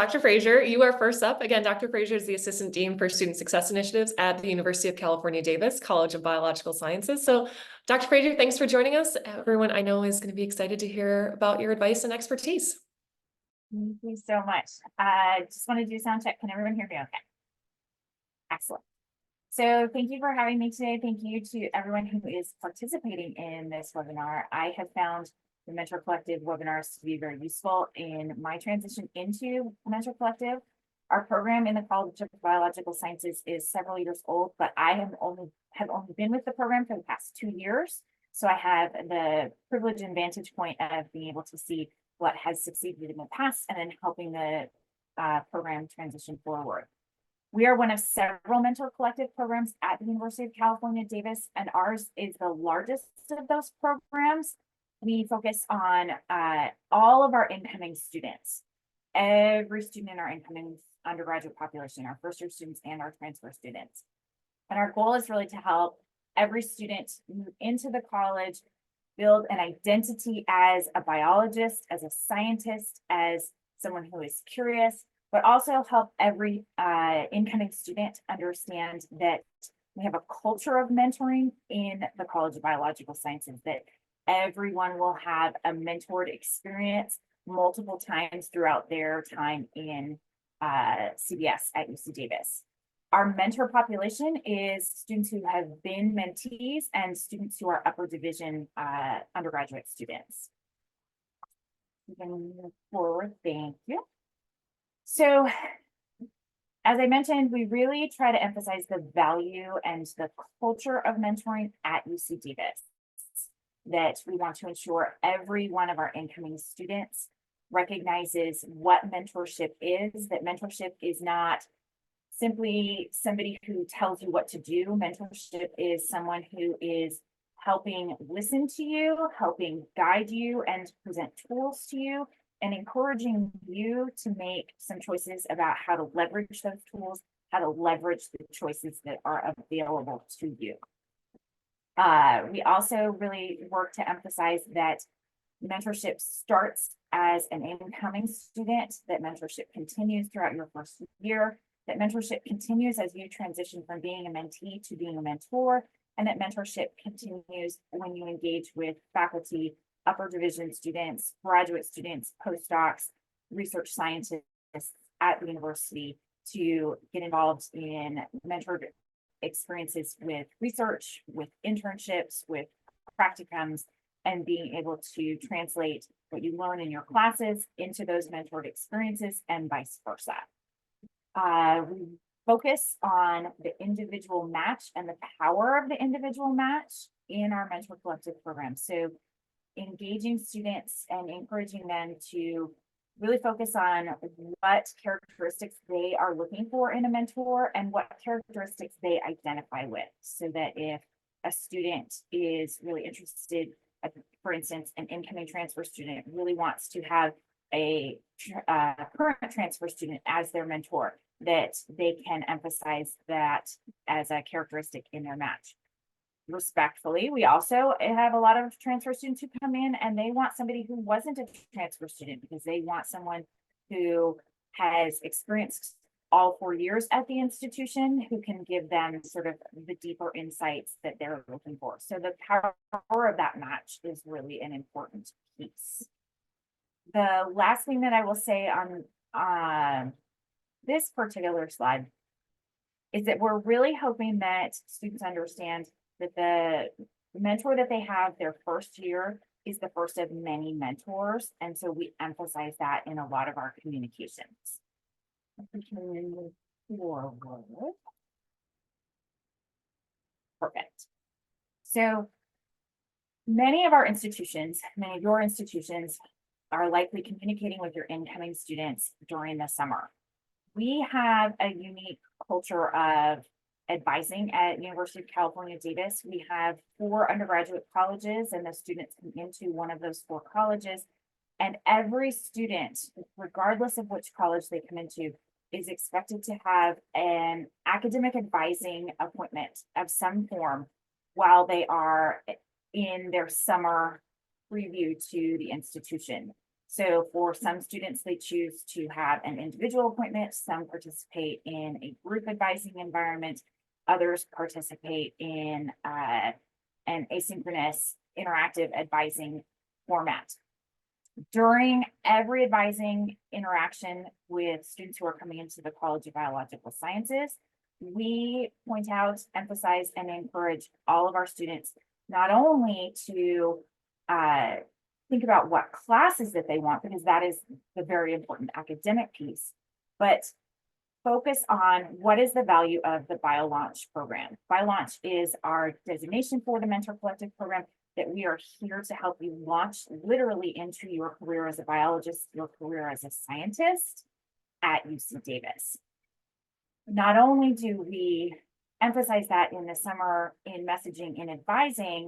Dr. Frasier, you are first up. Again, Dr. Frasier is the Assistant Dean for Student Success Initiatives at the University of California, Davis College of Biological Sciences. So, Dr. Frasier, thanks for joining us. Everyone I know is going to be excited to hear about your advice and expertise. Thank you so much. Just want to do a sound check. Can everyone hear me okay? Excellent. So thank you for having me today. Thank you to everyone who is participating in this webinar. I have found the Mentor Collective webinars to be very useful in my transition into Mentor Collective. Our program in the College of Biological Sciences is several years old, but I have only been with the program for the past 2 years. So I have the privilege and vantage point of being able to see what has succeeded in the past and then helping the program transition forward. We are one of several Mentor Collective programs at the University of California, Davis, and ours is the largest of those programs. We focus on all of our incoming students, every student in our incoming undergraduate population, our first-year students and our transfer students. And our goal is really to help every student move into the college, build an identity as a biologist, as a scientist, as someone who is curious, but also help every incoming student understand that we have a culture of mentoring in the College of Biological Sciences, that everyone will have a mentored experience multiple times throughout their time in CBS at UC Davis. Our mentor population is students who have been mentees and students who are upper division undergraduate students. We can move forward, thank you. So, as I mentioned, we really try to emphasize the value and the culture of mentoring at UC Davis, that we want to ensure every one of our incoming students recognizes what mentorship is, that mentorship is not simply somebody who tells you what to do. Mentorship is someone who is helping listen to you, helping guide you and present tools to you, and encouraging you to make some choices about how to leverage those tools, how to leverage the choices that are available to you. We also really work to emphasize that mentorship starts as an incoming student, that mentorship continues throughout your first year, that mentorship continues as you transition from being a mentee to being a mentor, and that mentorship continues when you engage with faculty, upper division students, graduate students, postdocs, research scientists at the university to get involved in mentored experiences with research, with internships, with practicums, and being able to translate what you learn in your classes into those mentored experiences and vice versa. We focus on the individual match and the power of the individual match in our Mentor Collective program. So engaging students and encouraging them to really focus on what characteristics they are looking for in a mentor and what characteristics they identify with, so that if a student is really interested, for instance, an incoming transfer student really wants to have a current transfer student as their mentor, that they can emphasize that as a characteristic in their match. Respectfully, we also have a lot of transfer students who come in and they want somebody who wasn't a transfer student because they want someone who has experienced all 4 years at the institution, who can give them sort of the deeper insights that they're looking for. So the power of that match is really an important piece. The last thing that I will say on this particular slide is that we're really hoping that students understand that the mentor that they have their first year is the first of many mentors. And so we emphasize that in a lot of our communications. We can move forward. Perfect. So many of our institutions, many of your institutions are likely communicating with your incoming students during the summer. We have a unique culture of advising at University of California, Davis. We have 4 undergraduate colleges and the students come into one of those 4 colleges. And every student, regardless of which college they come into, is expected to have an academic advising appointment of some form while they are in their summer preview to the institution. So for some students, they choose to have an individual appointment. Some participate in a group advising environment. Others participate in an asynchronous interactive advising format. During every advising interaction with students who are coming into the College of Biological Sciences, we point out, emphasize, and encourage all of our students not only to think about what classes that they want, because that is the very important academic piece, but focus on what is the value of the BioLaunch program. BioLaunch is our designation for the Mentor Collective program, that we are here to help you launch literally into your career as a biologist, your career as a scientist at UC Davis. Not only do we emphasize that in the summer in messaging and advising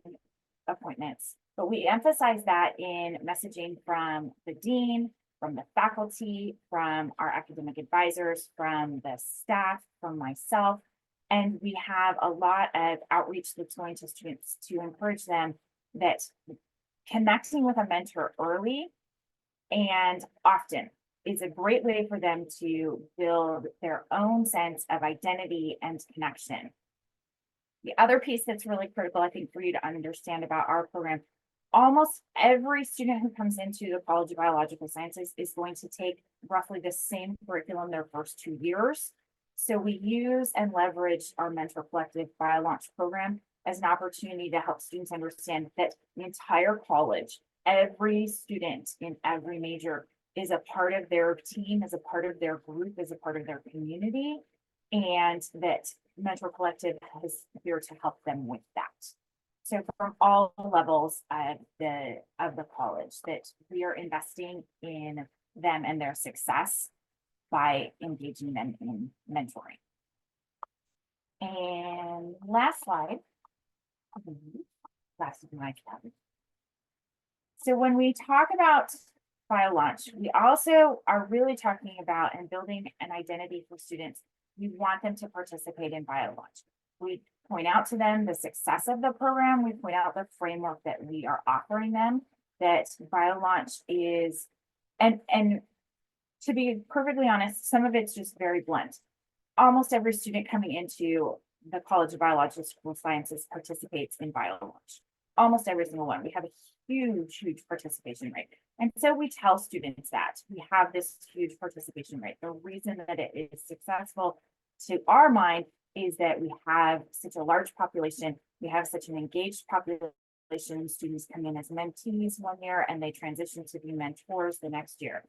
appointments, but we emphasize that in messaging from the dean, from the faculty, from our academic advisors, from the staff, from myself. And we have a lot of outreach that's going to students to encourage them that connecting with a mentor early and often is a great way for them to build their own sense of identity and connection. The other piece that's really critical, I think, for you to understand about our program, almost every student who comes into the College of Biological Sciences is going to take roughly the same curriculum their first 2 years. So we use and leverage our Mentor Collective BioLaunch program as an opportunity to help students understand that the entire college, every student in every major is a part of their team, is a part of their group, is a part of their community, and that Mentor Collective is here to help them with that. So from all levels of the college, that we are investing in them and their success by engaging them in mentoring. And last slide. Last of my tab. So when we talk about BioLaunch, we also are really talking about and building an identity for students. We want them to participate in BioLaunch. We point out to them the success of the program. We point out the framework that we are offering them, that BioLaunch is, and to be perfectly honest, some of it's just very blunt. Almost every student coming into the College of Biological Sciences participates in BioLaunch. Almost every single one. We have a huge participation rate. And so we tell students that we have this huge participation rate. The reason that it is successful to our mind is that we have such a large population. We have such an engaged population. Students come in as mentees 1 year and they transition to be mentors the next year.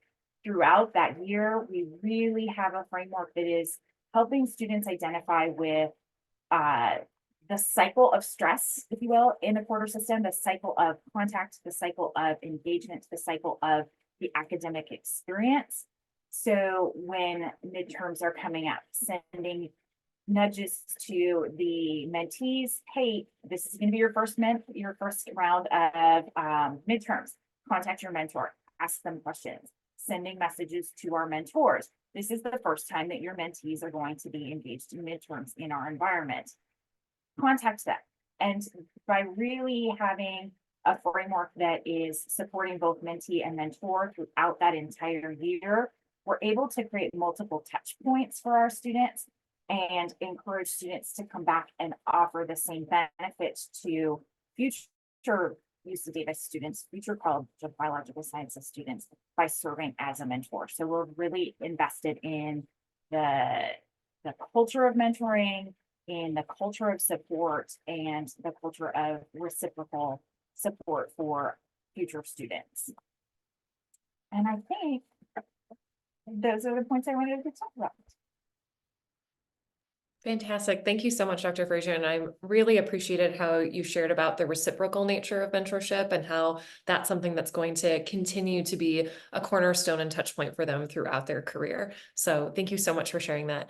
Throughout that year, we really have a framework that is helping students identify with the cycle of stress, if you will, in the quarter system, the cycle of contact, the cycle of engagement, the cycle of the academic experience. So when midterms are coming up, sending nudges to the mentees, hey, this is going to be your first round of midterms. Contact your mentor, ask them questions, sending messages to our mentors. This is the first time that your mentees are going to be engaged in midterms in our environment. Contact them. And by really having a framework that is supporting both mentee and mentor throughout that entire year, we're able to create multiple touch points for our students and encourage students to come back and offer the same benefits to future UC Davis students, future College of Biological Sciences students by serving as a mentor. So we're really invested in the culture of mentoring, in the culture of support, and the culture of reciprocal support for future students. And I think those are the points I wanted to talk about. Fantastic. Thank you so much, Dr. Frasier. And I really appreciated how you shared about the reciprocal nature of mentorship and how that's something that's going to continue to be a cornerstone and touch point for them throughout their career. So thank you so much for sharing that.